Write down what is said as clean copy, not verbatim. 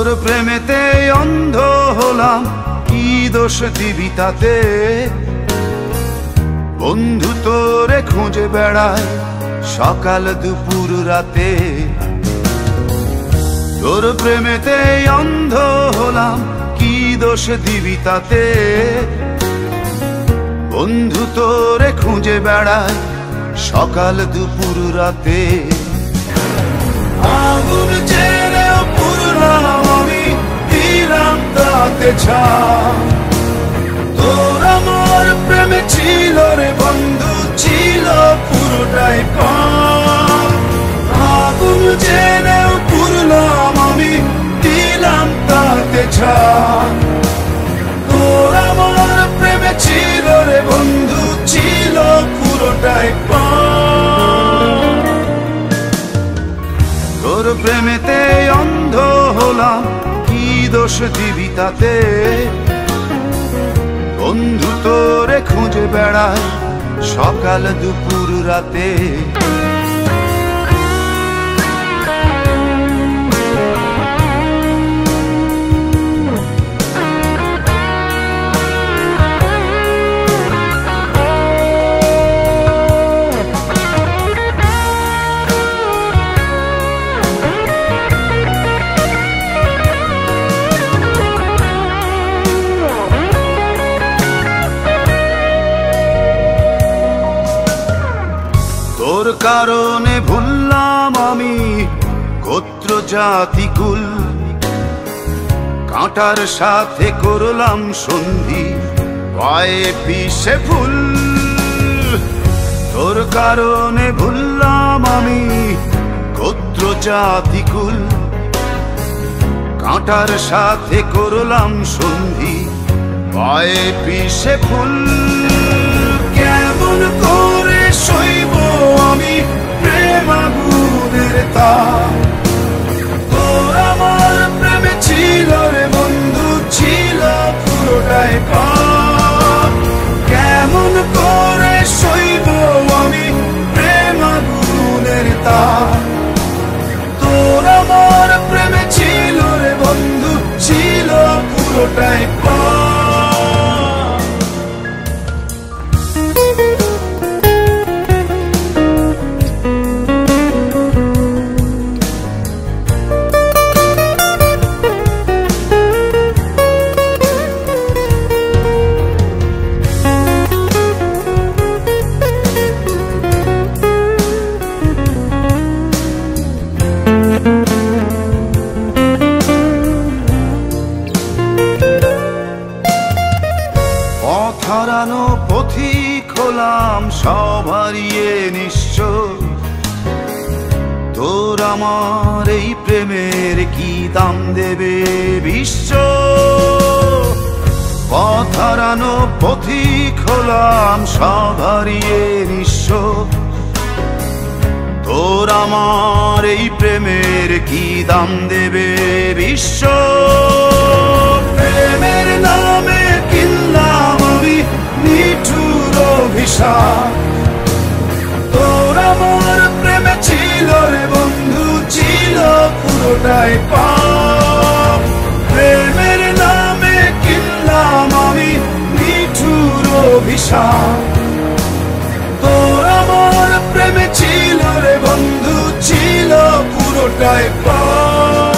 তোর প্রেমেতে অন্ধ হলাম, কি দোষ দিবি তাতে? বন্ধু তোরে খুঁজে বেড়ায় সকাল দুপুর রাতে। তোর প্রেমেতে অন্ধ হলাম, কি দোষ দিবি তাতে? বন্ধু তোরে খুঁজে বেড়ায় সকাল দুপুর রাতে। আগুন জেলেও পুরলাম আমি, দিলাম তাতে ছাই। তোর আমার প্রেমে ছিল রে বন্ধু, ছিল পুরোটাই পাপ। আগুন জেলেও পুরলাম আমি, দিলাম তাতে ছাই। তোর আমার প্রেমে ছিল রে বন্ধু, ছিল পুরোটাই পাপ। তোর প্রেমেতে অন্ধ হলাম, কি দোষ দিবি তাতে? বন্ধু তোরে খুঁজে বেড়ায় সকাল দুপুর রাতে। তোর কারণে ভুললাম আমি গোত্র জাতি কুল, কাঁটার সাথে করলাম সন্ধি, পায়ে পিষে ফুল। তোর কারণে ভুললাম আমি গোত্র জাতি কুল, কাঁটার সাথে করলাম সন্ধি, পায়ে পিষে ফুল। কেমন করে সইব আমি প্রেম আগুনের তাপ? তোর আমার প্রেমে ছিল রে বন্ধু, ছিল পুরোটাই পাপ। কেমন করে সইব আমি প্রেম আগুনের তাপ? তোর আমার প্রেমে ছিল রে বন্ধু, ছিল পুরোটাই পাপ। হারানো পথিক হলাম সব হারিয়ে নিঃস্ব। তোর আমার এই প্রেমের কি দাম দেবে বিশ্ব? পথ হারানো পথিক হলাম সব হারিয়ে নিঃস্ব। তোর আমার এই প্রেমের কি দাম দেবে বিশ্ব? প্রেমের নামে কিনলাম আমি নিঠুর অভিশাপ। তোর আমার প্রেমে ছিল রে বন্ধু, ছিল পুরোটাই পাপ। প্রেমের নামে কিনলাম আমি নিঠুর অভিশাপ। তোর আমার প্রেমে ছিল রে বন্ধু, ছিল পুরোটাই পাপ।